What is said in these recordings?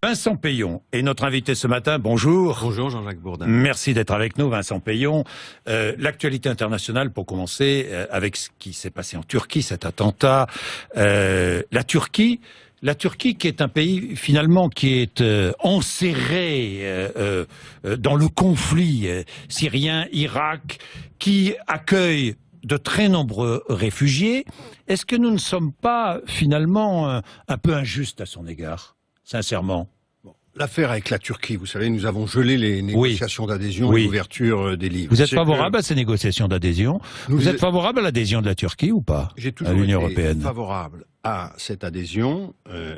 Vincent Peillon est notre invité ce matin. Bonjour. Bonjour Jean-Jacques Bourdin. Merci d'être avec nous, Vincent Peillon. L'actualité internationale, pour commencer, avec ce qui s'est passé en Turquie, cet attentat. La Turquie qui est un pays finalement qui est enserré dans le conflit syrien, Irak, qui accueille de très nombreux réfugiés. Est-ce que nous ne sommes pas finalement un peu injustes à son égard, sincèrement? L'affaire avec la Turquie, vous savez, nous avons gelé les négociations d'adhésion et l'ouverture des livres. Vous êtes favorable à ces négociations d'adhésion? Vous êtes favorable à l'adhésion de la Turquie ou pas à l'Union européenne? Favorable à cette adhésion,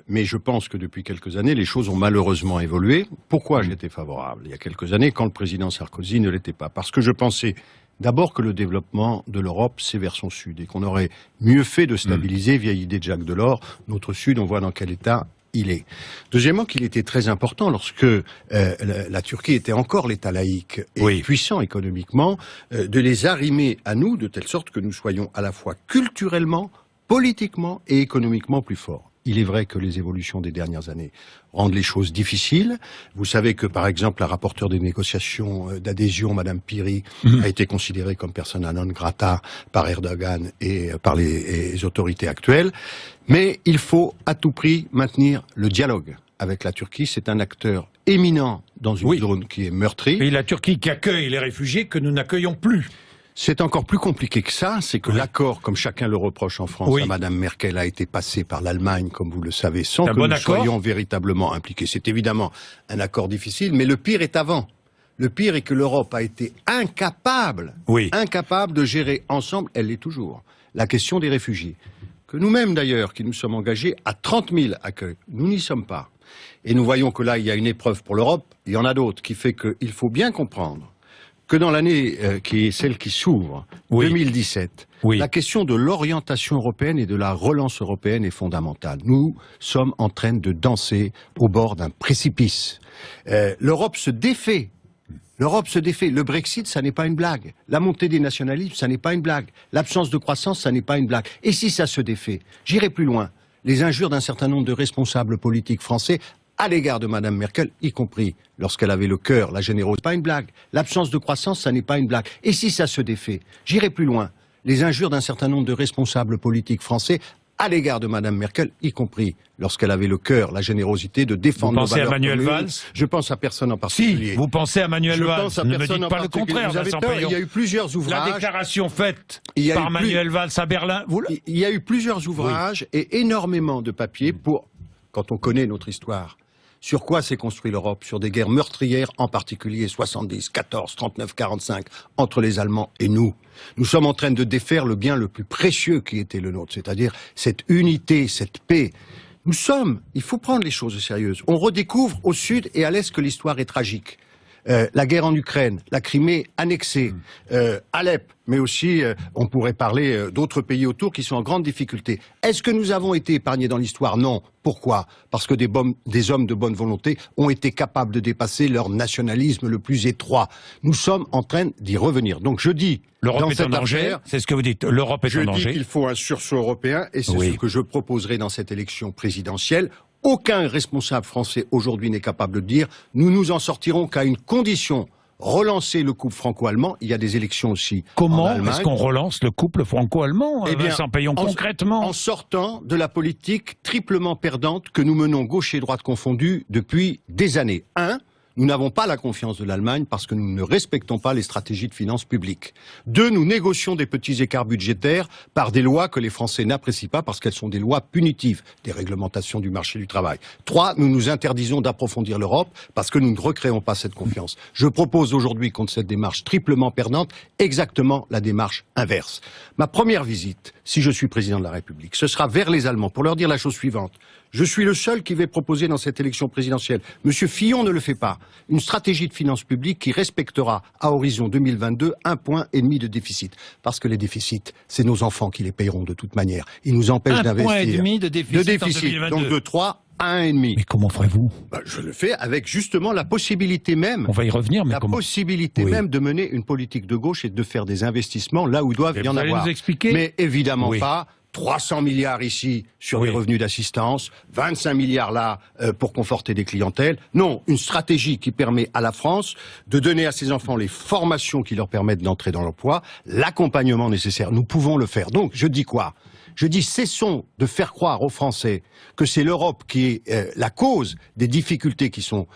mais je pense que depuis quelques années, les choses ont malheureusement évolué. Pourquoi j'étais favorable il y a quelques années, quand le président Sarkozy ne l'était pas? Parce que je pensais d'abord que le développement de l'Europe, c'est vers son sud, et qu'on aurait mieux fait de stabiliser, vieille idée de Jacques Delors, notre sud, on voit dans quel état il est. Deuxièmement, qu'il était très important lorsque la Turquie était encore l'État laïque et puissant économiquement, de les arrimer à nous de telle sorte que nous soyons à la fois culturellement, politiquement et économiquement plus forts. Il est vrai que les évolutions des dernières années rendent les choses difficiles. Vous savez que, par exemple, la rapporteure des négociations d'adhésion, Madame Piri, a été considérée comme persona non grata par Erdogan et par les autorités actuelles. Mais il faut à tout prix maintenir le dialogue avec la Turquie. C'est un acteur éminent dans une zone qui est meurtrie. Et la Turquie qui accueille les réfugiés que nous n'accueillons plus. C'est encore plus compliqué que ça, c'est que l'accord, comme chacun le reproche en France à Madame Merkel, a été passé par l'Allemagne, comme vous le savez, sans que nous soyons véritablement impliqués. C'est évidemment un accord difficile, mais le pire est avant. Le pire est que l'Europe a été incapable de gérer ensemble, elle l'est toujours, la question des réfugiés. Que nous-mêmes d'ailleurs, qui nous sommes engagés à 30 000 accueils, nous n'y sommes pas. Et nous voyons que là, il y a une épreuve pour l'Europe, il y en a d'autres, qui fait qu'il faut bien comprendre que dans l'année qui est celle qui s'ouvre, 2017, la question de l'orientation européenne et de la relance européenne est fondamentale. Nous sommes en train de danser au bord d'un précipice. L'Europe se défait. L'Europe se défait. Le Brexit, ça n'est pas une blague. La montée des nationalismes, ça n'est pas une blague. L'absence de croissance, ça n'est pas une blague. Et si ça se défait? J'irai plus loin. Les injures d'un certain nombre de responsables politiques français à l'égard de Madame Merkel, y compris lorsqu'elle avait le cœur, la générosité, pas une blague. L'absence de croissance, ça n'est pas une blague. Et si ça se défait? J'irai plus loin. Les injures d'un certain nombre de responsables politiques français à l'égard de Madame Merkel, y compris lorsqu'elle avait le cœur, la générosité de défendre nos valeurs communes. Vous pensez à Manuel Valls? Je pense à personne en particulier. Si, vous pensez à Manuel Valls. Ne me dites pas le contraire, Vincent Peillon. Il y a eu plusieurs ouvrages. La déclaration faite par Manuel Valls à Berlin. Il y a eu plusieurs ouvrages et énormément de papiers pour, quand on connaît notre histoire, sur quoi s'est construite l'Europe? Sur des guerres meurtrières, en particulier 70, 14, 39, 45, entre les Allemands et nous. Nous sommes en train de défaire le bien le plus précieux qui était le nôtre, c'est-à-dire cette unité, cette paix. Nous sommes, il faut prendre les choses sérieuses. On redécouvre au sud et à l'est que l'histoire est tragique. La guerre en Ukraine, la Crimée annexée, Alep, mais aussi on pourrait parler d'autres pays autour qui sont en grande difficulté. Est-ce que nous avons été épargnés dans l'histoire? Non. Pourquoi? Parce que des hommes de bonne volonté ont été capables de dépasser leur nationalisme le plus étroit. Nous sommes en train d'y revenir. Donc je dis, l'Europe est en danger, c'est ce que vous dites, l'Europe est en danger. Je dis qu'il faut un sursaut européen et c'est ce que je proposerai dans cette élection présidentielle. Aucun responsable français aujourd'hui n'est capable de dire « nous nous en sortirons qu'à une condition, relancer le couple franco-allemand ». Il y a des élections aussi Comment est-ce qu'on relance le couple franco-allemand, Vincent Peillon, concrètement? En sortant de la politique triplement perdante que nous menons gauche et droite confondues depuis des années. Nous n'avons pas la confiance de l'Allemagne parce que nous ne respectons pas les stratégies de finances publiques. 2, nous négocions des petits écarts budgétaires par des lois que les Français n'apprécient pas parce qu'elles sont des lois punitives, des réglementations du marché du travail. 3, nous nous interdisons d'approfondir l'Europe parce que nous ne recréons pas cette confiance. Je propose aujourd'hui, contre cette démarche triplement perdante, exactement la démarche inverse. Ma première visite, si je suis président de la République, ce sera vers les Allemands pour leur dire la chose suivante. Je suis le seul qui vais proposer dans cette élection présidentielle, Monsieur Fillon ne le fait pas, une stratégie de finances publiques qui respectera à horizon 2022 1,5 point de déficit. Parce que les déficits, c'est nos enfants qui les paieront de toute manière. Ils nous empêchent d'investir. 1,5 point de déficit en 2022. Donc de 3 à 1,5. Mais comment ferez-vous? Je le fais avec justement la possibilité même. On va y revenir, mais la possibilité même de mener une politique de gauche et de faire des investissements là où doivent y en avoir. Nous expliquer? Mais évidemment pas 300 milliards ici sur les revenus d'assistance, 25 milliards là pour conforter des clientèles. Non, une stratégie qui permet à la France de donner à ses enfants les formations qui leur permettent d'entrer dans l'emploi, l'accompagnement nécessaire. Nous pouvons le faire. Donc, je dis quoi ? Je dis cessons de faire croire aux Français que c'est l'Europe qui est la cause des difficultés qui sont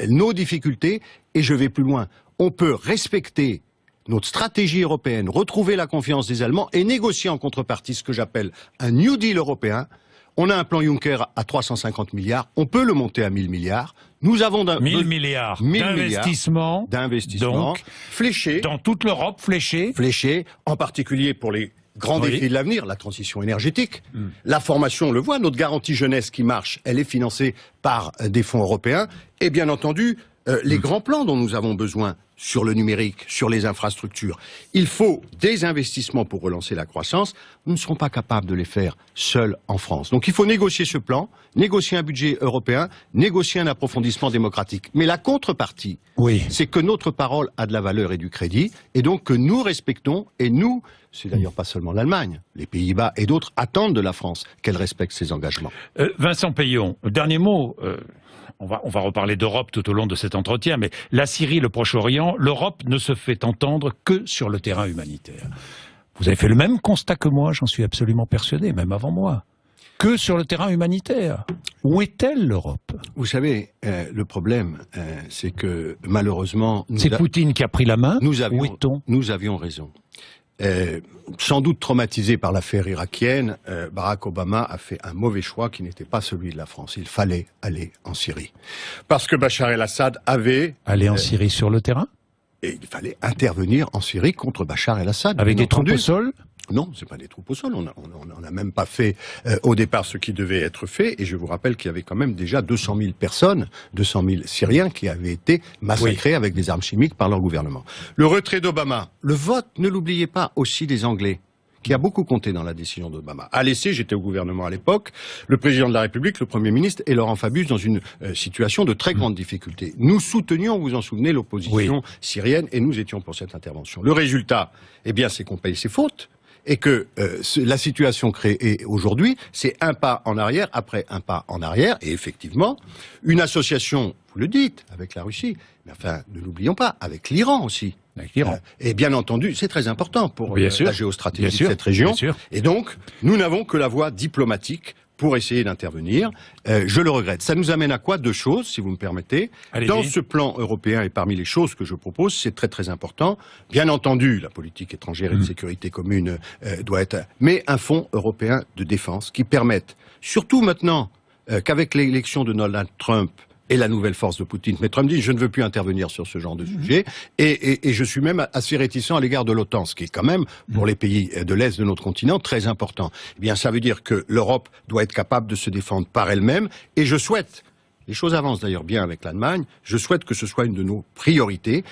nos difficultés, et je vais plus loin. On peut respecter notre stratégie européenne, retrouver la confiance des Allemands et négocier en contrepartie ce que j'appelle un New Deal européen. On a un plan Juncker à 350 milliards, on peut le monter à 1000 milliards. Nous avons 1000 milliards d'investissements, donc fléchés dans toute l'Europe, fléchés, en particulier pour les grands défis de l'avenir, la transition énergétique, la formation, on le voit, notre garantie jeunesse qui marche, elle est financée par des fonds européens, et bien entendu, les grands plans dont nous avons besoin sur le numérique, sur les infrastructures. Il faut des investissements pour relancer la croissance. Nous ne serons pas capables de les faire seuls en France. Donc il faut négocier ce plan, négocier un budget européen, négocier un approfondissement démocratique. Mais la contrepartie, c'est que notre parole a de la valeur et du crédit, et donc que nous respectons, et nous, c'est d'ailleurs pas seulement l'Allemagne, les Pays-Bas et d'autres attendent de la France qu'elle respecte ses engagements. Vincent Peillon, dernier mot. On va reparler d'Europe tout au long de cet entretien, mais la Syrie, le Proche-Orient, l'Europe ne se fait entendre que sur le terrain humanitaire. Vous avez fait le même constat que moi, j'en suis absolument persuadé, même avant moi. Que sur le terrain humanitaire. Où est-elle, l'Europe ? Vous savez, le problème, c'est que malheureusement... C'est Poutine qui a pris la main. Où est-on ? Nous avions raison. Sans doute traumatisé par l'affaire irakienne, Barack Obama a fait un mauvais choix qui n'était pas celui de la France. Il fallait aller en Syrie. Parce que Bachar el-Assad avait... Aller en Syrie sur le terrain ? Et il fallait intervenir en Syrie contre Bachar el-Assad. Avec des troupes au sol ? Non, c'est pas des troupes au sol. On n'a même pas fait au départ ce qui devait être fait. Et je vous rappelle qu'il y avait quand même déjà 200 000 personnes, 200 000 Syriens qui avaient été massacrés avec des armes chimiques par leur gouvernement. Le retrait d'Obama, le vote, ne l'oubliez pas, aussi des Anglais, qui a beaucoup compté dans la décision d'Obama. A laissé, j'étais au gouvernement à l'époque, le président de la République, le Premier ministre et Laurent Fabius dans une situation de très grande difficulté. Nous soutenions, vous en souvenez, l'opposition syrienne et nous étions pour cette intervention. Le résultat, eh bien, c'est qu'on paye ses fautes. Et que la situation créée aujourd'hui, c'est un pas en arrière après un pas en arrière. Et effectivement, une association, vous le dites, avec la Russie, mais enfin, ne l'oublions pas, avec l'Iran aussi. Avec l'Iran. Et bien entendu, c'est très important pour la géostratégie de cette région. Et donc, nous n'avons que la voie diplomatique pour essayer d'intervenir. Je le regrette. Ça nous amène à quoi ? Deux choses, si vous me permettez. Dans ce plan européen, et parmi les choses que je propose, c'est très très important. Bien entendu, la politique étrangère et de sécurité commune doit être... Mais un fonds européen de défense qui permette, surtout maintenant qu'avec l'élection de Donald Trump, et la nouvelle force de Poutine. Mais Trump dit, je ne veux plus intervenir sur ce genre de sujet, et je suis même assez réticent à l'égard de l'OTAN, ce qui est quand même, pour les pays de l'Est de notre continent, très important. Eh bien, ça veut dire que l'Europe doit être capable de se défendre par elle-même, et je souhaite, les choses avancent d'ailleurs bien avec l'Allemagne, je souhaite que ce soit une de nos priorités,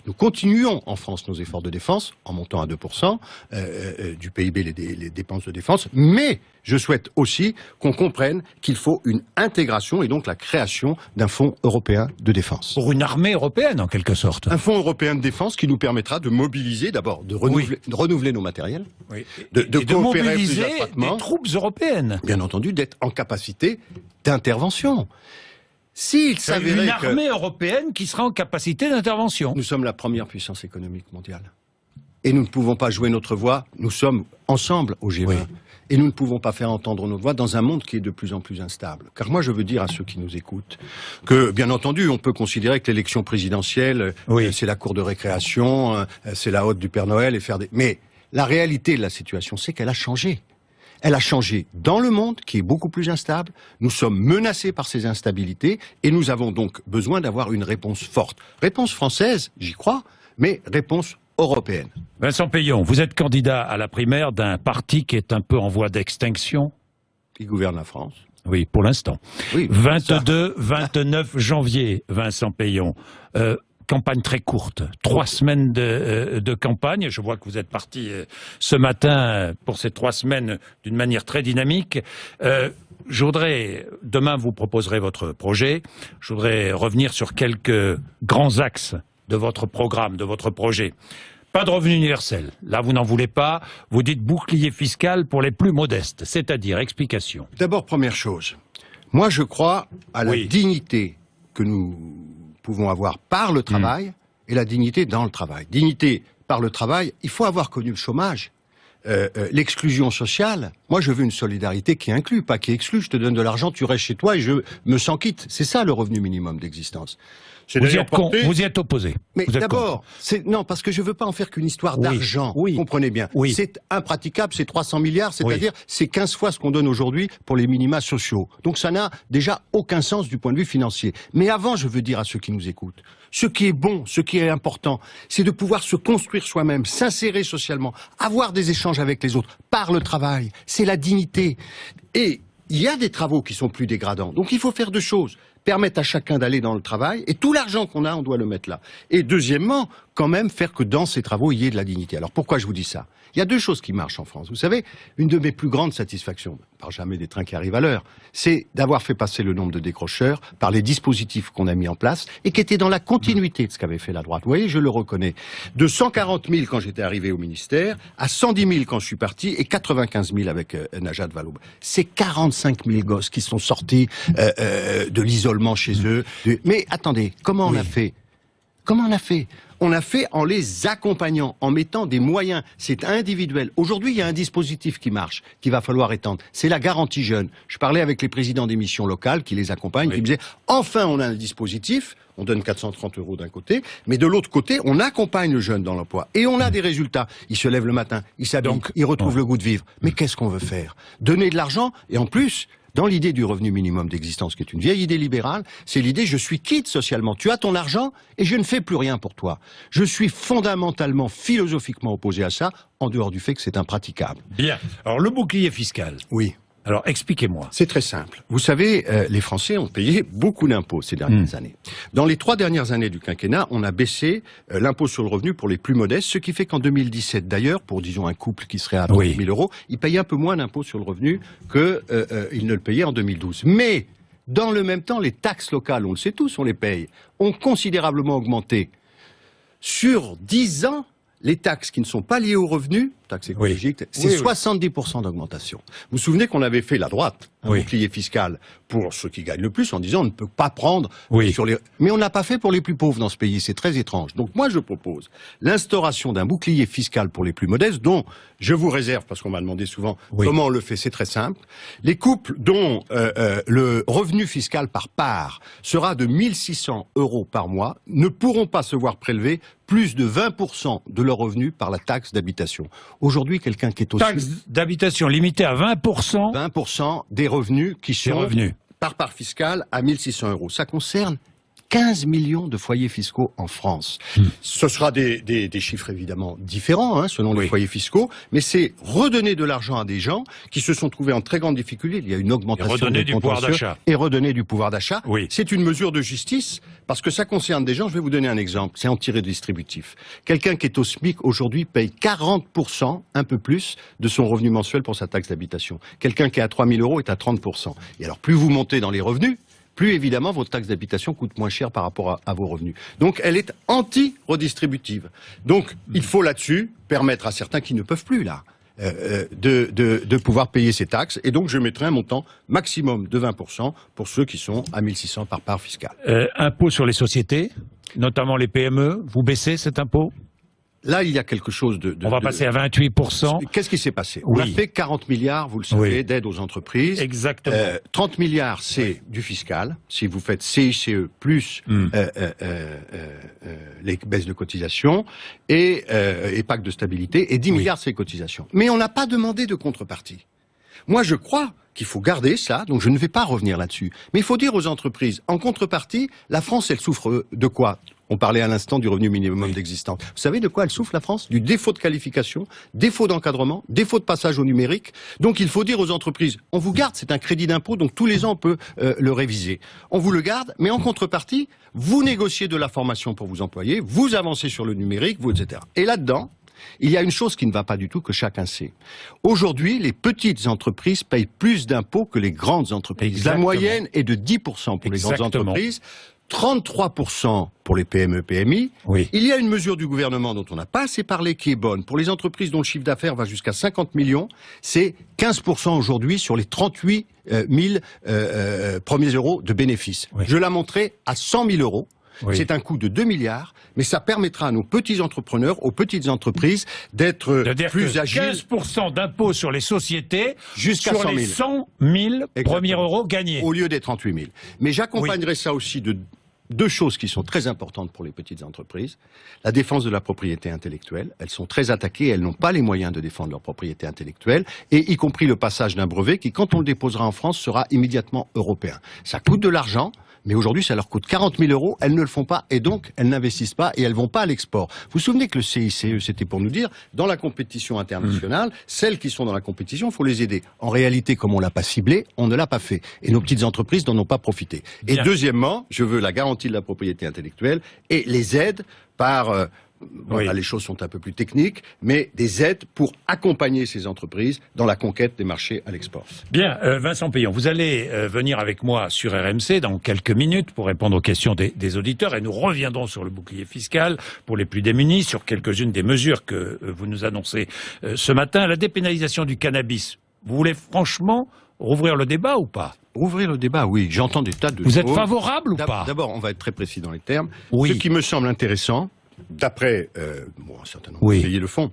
nous continuions en France nos efforts de défense, en montant à 2% du PIB les dépenses de défense, mais je souhaite aussi qu'on comprenne qu'il faut une intégration et donc la création d'un fonds européen de défense. Pour une armée européenne, en quelque sorte. Un fonds européen de défense qui nous permettra de mobiliser, d'abord, de renouveler nos matériels, de coopérer mobiliser plus étroitement, des troupes européennes. Bien entendu, d'être en capacité d'intervention. S'il s'avérait une armée européenne qui sera en capacité d'intervention. Nous sommes la première puissance économique mondiale. Et nous ne pouvons pas jouer notre voix, nous sommes ensemble au G20. Et nous ne pouvons pas faire entendre notre voix dans un monde qui est de plus en plus instable. Car moi, je veux dire à ceux qui nous écoutent que, bien entendu, on peut considérer que l'élection présidentielle, c'est la cour de récréation, c'est la hotte du Père Noël et faire des... Mais la réalité de la situation, c'est qu'elle a changé. Elle a changé dans le monde, qui est beaucoup plus instable. Nous sommes menacés par ces instabilités et nous avons donc besoin d'avoir une réponse forte. Réponse française, j'y crois, mais réponse européenne. Vincent Peillon, vous êtes candidat à la primaire d'un parti qui est un peu en voie d'extinction. Qui gouverne la France. Oui, pour l'instant. Oui, 22-29 janvier, Vincent Peillon. Campagne très courte, 3 semaines de campagne. Je vois que vous êtes parti ce matin pour ces 3 semaines d'une manière très dynamique. Je voudrais, demain vous proposerez votre projet, je voudrais revenir sur quelques grands axes de votre programme, de votre projet. Pas de revenu universel. Là, vous n'en voulez pas. Vous dites bouclier fiscal pour les plus modestes. C'est-à-dire, explication. D'abord, première chose. Moi, je crois à la dignité que nous pouvons avoir par le travail et la dignité dans le travail. Dignité par le travail, il faut avoir connu le chômage. L'exclusion sociale, moi je veux une solidarité qui inclut, pas qui exclut. Je te donne de l'argent, tu restes chez toi et je me sens quitte. C'est ça le revenu minimum d'existence. Vous y êtes opposé. Mais d'abord, non, parce que je veux pas en faire qu'une histoire d'argent. Comprenez bien. C'est impraticable, c'est 300 milliards, c'est-à-dire c'est 15 fois ce qu'on donne aujourd'hui pour les minima sociaux. Donc ça n'a déjà aucun sens du point de vue financier. Mais avant, je veux dire à ceux qui nous écoutent, ce qui est bon, ce qui est important, c'est de pouvoir se construire soi-même, s'insérer socialement, avoir des échanges avec les autres, par le travail. C'est la dignité. Et il y a des travaux qui sont plus dégradants. Donc il faut faire deux choses. Permettre à chacun d'aller dans le travail, et tout l'argent qu'on a, on doit le mettre là. Et deuxièmement, quand même faire que dans ces travaux, il y ait de la dignité. Alors pourquoi je vous dis ça? Il y a deux choses qui marchent en France. Vous savez, une de mes plus grandes satisfactions, je parle jamais des trains qui arrivent à l'heure, c'est d'avoir fait passer le nombre de décrocheurs par les dispositifs qu'on a mis en place et qui étaient dans la continuité de ce qu'avait fait la droite. Vous voyez, je le reconnais. De 140 000 quand j'étais arrivé au ministère, à 110 000 quand je suis parti, et 95 000 avec Najat Vallaud. C'est 45 000 gosses qui sont sortis de l'isolement chez eux. Mais attendez, comment on a fait? Comment on a fait? On a fait en les accompagnant, en mettant des moyens. C'est individuel. Aujourd'hui, il y a un dispositif qui marche, qu'il va falloir étendre. C'est la garantie jeune. Je parlais avec les présidents des missions locales qui les accompagnent, qui me disaient, enfin, on a un dispositif, on donne 430 € d'un côté, mais de l'autre côté, on accompagne le jeune dans l'emploi. Et on a des résultats. Il se lève le matin, il s'habille, il retrouve le goût de vivre. Mais qu'est-ce qu'on veut faire? Donner de l'argent, et en plus, dans l'idée du revenu minimum d'existence, qui est une vieille idée libérale, c'est l'idée je suis quitte socialement. Tu as ton argent et je ne fais plus rien pour toi. Je suis fondamentalement, philosophiquement opposé à ça, en dehors du fait que c'est impraticable. Bien. Alors le bouclier fiscal. Oui. Alors expliquez-moi. C'est très simple. Vous savez, les Français ont payé beaucoup d'impôts ces dernières années. Dans les 3 dernières années du quinquennat, on a baissé l'impôt sur le revenu pour les plus modestes, ce qui fait qu'en 2017 d'ailleurs, pour disons un couple qui serait à 30 000 €, il payait un peu moins d'impôt sur le revenu qu'il ne le payait en 2012. Mais dans le même temps, les taxes locales, on le sait tous, on les paye, ont considérablement augmenté. Sur 10 ans, les taxes qui ne sont pas liées aux revenus, taxes écologiques, c'est 70% d'augmentation. Vous vous souvenez qu'on avait fait, la droite, un bouclier fiscal pour ceux qui gagnent le plus, en disant on ne peut pas prendre sur les... Mais on ne l'a pas fait pour les plus pauvres dans ce pays, c'est très étrange. Donc moi je propose l'instauration d'un bouclier fiscal pour les plus modestes, dont je vous réserve, parce qu'on m'a demandé souvent comment on le fait, c'est très simple. Les couples dont le revenu fiscal par part sera de 1 600 € par mois ne pourront pas se voir prélever plus de 20% de leur revenu par la taxe d'habitation. Aujourd'hui, quelqu'un qui est au taxe d'habitation limitée à 20%. 20% des revenus qui sont par part fiscale à 1 600 €. Ça concerne 15 millions de foyers fiscaux en France. Ce sera des chiffres évidemment différents selon les foyers fiscaux, mais c'est redonner de l'argent à des gens qui se sont trouvés en très grande difficulté. Il y a une augmentation du pouvoir d'achat. Et redonner du pouvoir d'achat. C'est une mesure de justice parce que ça concerne des gens. Je vais vous donner un exemple. C'est anti-redistributif. Quelqu'un qui est au SMIC aujourd'hui paye 40%, un peu plus, de son revenu mensuel pour sa taxe d'habitation. Quelqu'un qui est à 3 000 € est à 30%. Et alors plus vous montez dans les revenus, plus évidemment votre taxe d'habitation coûte moins cher par rapport à vos revenus. Donc elle est anti-redistributive. Donc il faut là-dessus permettre à certains qui ne peuvent plus là de pouvoir payer ces taxes. Et donc je mettrai un montant maximum de 20% pour ceux qui sont à 1 600 par part fiscale. Impôt sur les sociétés, notamment les PME, vous baissez cet impôt ? Là, il y a quelque chose on va passer à 28%. Qu'est-ce qui s'est passé? On a fait 40 milliards, vous le savez, d'aide aux entreprises. Exactement. 30 milliards, c'est du fiscal. Si vous faites CICE plus les baisses de cotisations et pacte de stabilité, et 10 milliards, c'est cotisations. Mais on n'a pas demandé de contrepartie. Moi, je crois qu'il faut garder ça, donc je ne vais pas revenir là-dessus. Mais il faut dire aux entreprises, en contrepartie, la France, elle souffre de quoi? On parlait à l'instant du revenu minimum d'existence. Vous savez de quoi elle souffre, la France? Du défaut de qualification, défaut d'encadrement, défaut de passage au numérique. Donc il faut dire aux entreprises, on vous garde, c'est un crédit d'impôt, donc tous les ans on peut le réviser. On vous le garde, mais en contrepartie, vous négociez de la formation pour vous employer, vous avancez sur le numérique, vous, etc. Et là-dedans, Il y a une chose qui ne va pas du tout, que chacun sait. Aujourd'hui, les petites entreprises payent plus d'impôts que les grandes entreprises. Exactement. La moyenne est de 10% pour les grandes entreprises, 33% pour les PME-PMI. Oui. Il y a une mesure du gouvernement dont on n'a pas assez parlé qui est bonne. Pour les entreprises dont le chiffre d'affaires va jusqu'à 50 millions, c'est 15% aujourd'hui sur les 38 000 premiers euros de bénéfices. Oui. Je la montrerai à 100 000 euros. Oui. C'est un coût de 2 milliards, mais ça permettra à nos petits entrepreneurs, aux petites entreprises, d'être plus agiles. 15% d'impôt sur les sociétés jusqu'à sur les 100 000 premiers euros gagnés. Au lieu des 38 000. Mais j'accompagnerai ça aussi de deux choses qui sont très importantes pour les petites entreprises. La défense de la propriété intellectuelle. Elles sont très attaquées, elles n'ont pas les moyens de défendre leur propriété intellectuelle, et y compris le passage d'un brevet qui, quand on le déposera en France, sera immédiatement européen. Ça coûte de l'argent. Mais aujourd'hui, ça leur coûte 40 000 euros, elles ne le font pas, et donc elles n'investissent pas, et elles vont pas à l'export. Vous vous souvenez que le CICE, c'était pour nous dire, dans la compétition internationale, celles qui sont dans la compétition, il faut les aider. En réalité, comme on l'a pas ciblé, on ne l'a pas fait. Et nos petites entreprises n'en ont pas profité. Et deuxièmement, je veux la garantie de la propriété intellectuelle, et les aides par... Bon, là, les choses sont un peu plus techniques, mais des aides pour accompagner ces entreprises dans la conquête des marchés à l'export. Bien, Vincent Peillon, vous allez venir avec moi sur RMC dans quelques minutes pour répondre aux questions des auditeurs, et nous reviendrons sur le bouclier fiscal pour les plus démunis, sur quelques-unes des mesures que vous nous annoncez ce matin. La dépénalisation du cannabis, vous voulez franchement rouvrir le débat ou pas? Rouvrir le débat, oui. J'entends des tas de Vous êtes favorable ou pas? D'abord, on va être très précis dans les termes. Oui. Ce qui me semble intéressant, d'après un certain nombre de pays le font,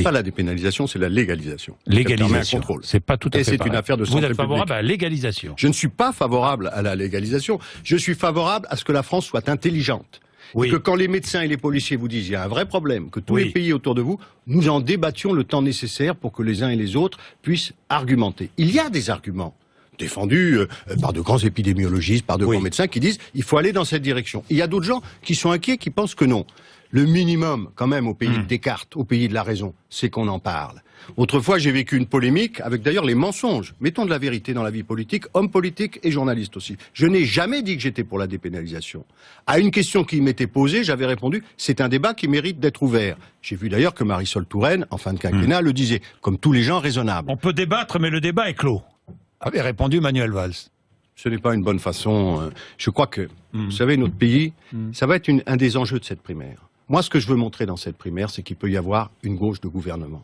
pas la dépénalisation, c'est la légalisation. Légalisation, c'est pas tout à fait et c'est une affaire de santé publique. Vous êtes favorable à la légalisation? Je ne suis pas favorable à la légalisation. Je suis favorable à ce que la France soit intelligente. Oui. Et que quand les médecins et les policiers vous disent il y a un vrai problème, que tous les pays autour de vous, nous en débattions le temps nécessaire pour que les uns et les autres puissent argumenter. Il y a des arguments défendus par de grands épidémiologistes, par de grands médecins qui disent il faut aller dans cette direction. Il y a d'autres gens qui sont inquiets, qui pensent que non. Le minimum, quand même, au pays de Descartes, au pays de la raison, c'est qu'on en parle. Autrefois, j'ai vécu une polémique avec d'ailleurs les mensonges. Mettons de la vérité dans la vie politique, hommes politiques et journalistes aussi. Je n'ai jamais dit que j'étais pour la dépénalisation. À une question qui m'était posée, j'avais répondu c'est un débat qui mérite d'être ouvert. J'ai vu d'ailleurs que Marisol Touraine, en fin de quinquennat, le disait, comme tous les gens raisonnables. On peut débattre, mais le débat est clos, avait répondu Manuel Valls. Ce n'est pas une bonne façon. Je crois que, vous savez, notre pays, ça va être un des enjeux de cette primaire. Moi, ce que je veux montrer dans cette primaire, c'est qu'il peut y avoir une gauche de gouvernement.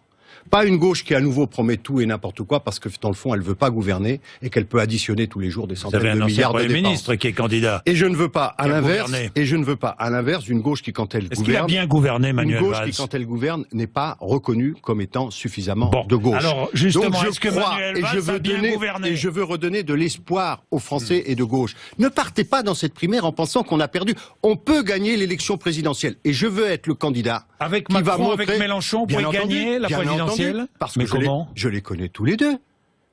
Pas une gauche qui à nouveau promet tout et n'importe quoi parce que dans le fond elle veut pas gouverner et qu'elle peut additionner tous les jours des centaines de milliards de dépenses. Premier ministre qui est candidat. Et je ne veux pas à l'inverse. Et je ne veux pas à l'inverse d'une gauche qui quand elle gouverne. Est-ce qu'il a bien gouverné, Manuel Valls? Une gauche qui quand elle gouverne n'est pas reconnue comme étant suffisamment de gauche. Alors justement, donc, est-ce que Manuel Valls a bien gouverné? Et je veux redonner de l'espoir aux Français et de gauche. Ne partez pas dans cette primaire en pensant qu'on a perdu. On peut gagner l'élection présidentielle. Et je veux être le candidat avec qui Macron, va montrer, avec Mélenchon, pour gagner la présidentielle. Parce que je les connais tous les deux.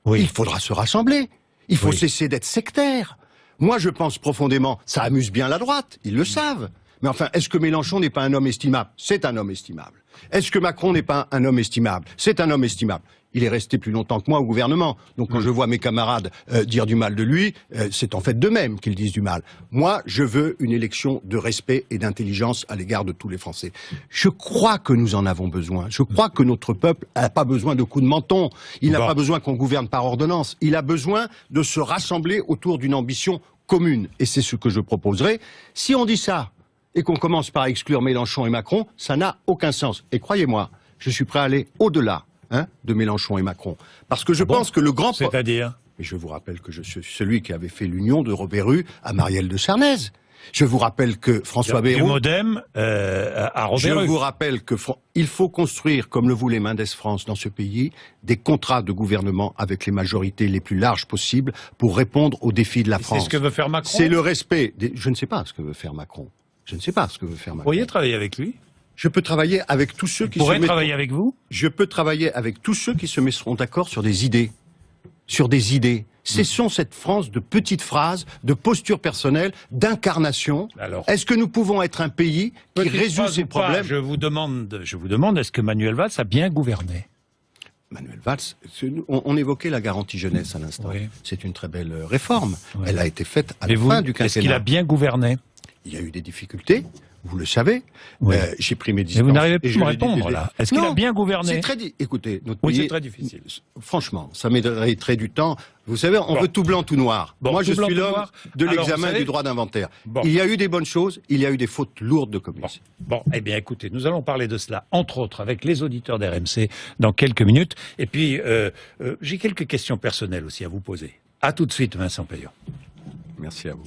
Il faudra se rassembler. Il faut cesser d'être sectaire. Moi, je pense profondément, ça amuse bien la droite, ils le savent. Mais enfin, est-ce que Mélenchon n'est pas un homme estimable? C'est un homme estimable. Est-ce que Macron n'est pas un homme estimable? C'est un homme estimable. Il est resté plus longtemps que moi au gouvernement. Donc quand je vois mes camarades dire du mal de lui, c'est en fait d'eux-mêmes qu'ils disent du mal. Moi, je veux une élection de respect et d'intelligence à l'égard de tous les Français. Je crois que nous en avons besoin. Je crois que notre peuple n'a pas besoin de coups de menton. Il n'a pas besoin qu'on gouverne par ordonnance. Il a besoin de se rassembler autour d'une ambition commune. Et c'est ce que je proposerai. Si on dit ça, et qu'on commence par exclure Mélenchon et Macron, ça n'a aucun sens. Et croyez-moi, je suis prêt à aller au-delà de Mélenchon et Macron. Parce que je pense que le grand... C'est-à-dire? Et je vous rappelle que je suis celui qui avait fait l'union de Robert Hue à Marielle de Sarnez. Je vous rappelle que François Bayrou... Du Modem à Robert Hue. Je vous rappelle que il faut construire, comme le voulait Mendes France dans ce pays, des contrats de gouvernement avec les majorités les plus larges possibles pour répondre aux défis de la France. C'est ce que veut faire Macron? C'est le respect... Je ne sais pas ce que veut faire Macron. Je ne sais pas ce que veut faire Macron. Vous pourriez travailler avec lui? Je peux travailler avec tous ceux qui se mettront... travailler avec vous? Je peux travailler avec tous ceux qui se mettront d'accord sur des idées. Sur des idées. Cessons cette France de petites phrases, de postures personnelles, d'incarnation. Est-ce que nous pouvons être un pays qui résout ces problèmes? Je vous demande, est-ce que Manuel Valls a bien gouverné? Manuel Valls, on évoquait la garantie jeunesse à l'instant. C'est une très belle réforme. Elle a été faite à la fin du quinquennat. Est-ce qu'il a bien gouverné? Il y a eu des difficultés. vous le savez. Oui. J'ai pris mes distances. Mais vous n'arrivez plus à me répondre, là. Est-ce qu'il a bien gouverné? C'est très écoutez, notre pays... c'est très difficile. Franchement, ça mériterait du temps. Vous savez, on veut tout blanc, tout noir. Moi, je suis l'homme de l'examen du droit d'inventaire. Il y a eu des bonnes choses, il y a eu des fautes lourdes de commission. Bon, eh bien, écoutez, nous allons parler de cela, entre autres, avec les auditeurs d'RMC dans quelques minutes. Et puis, j'ai quelques questions personnelles aussi à vous poser. À tout de suite, Vincent Payon. Merci à vous.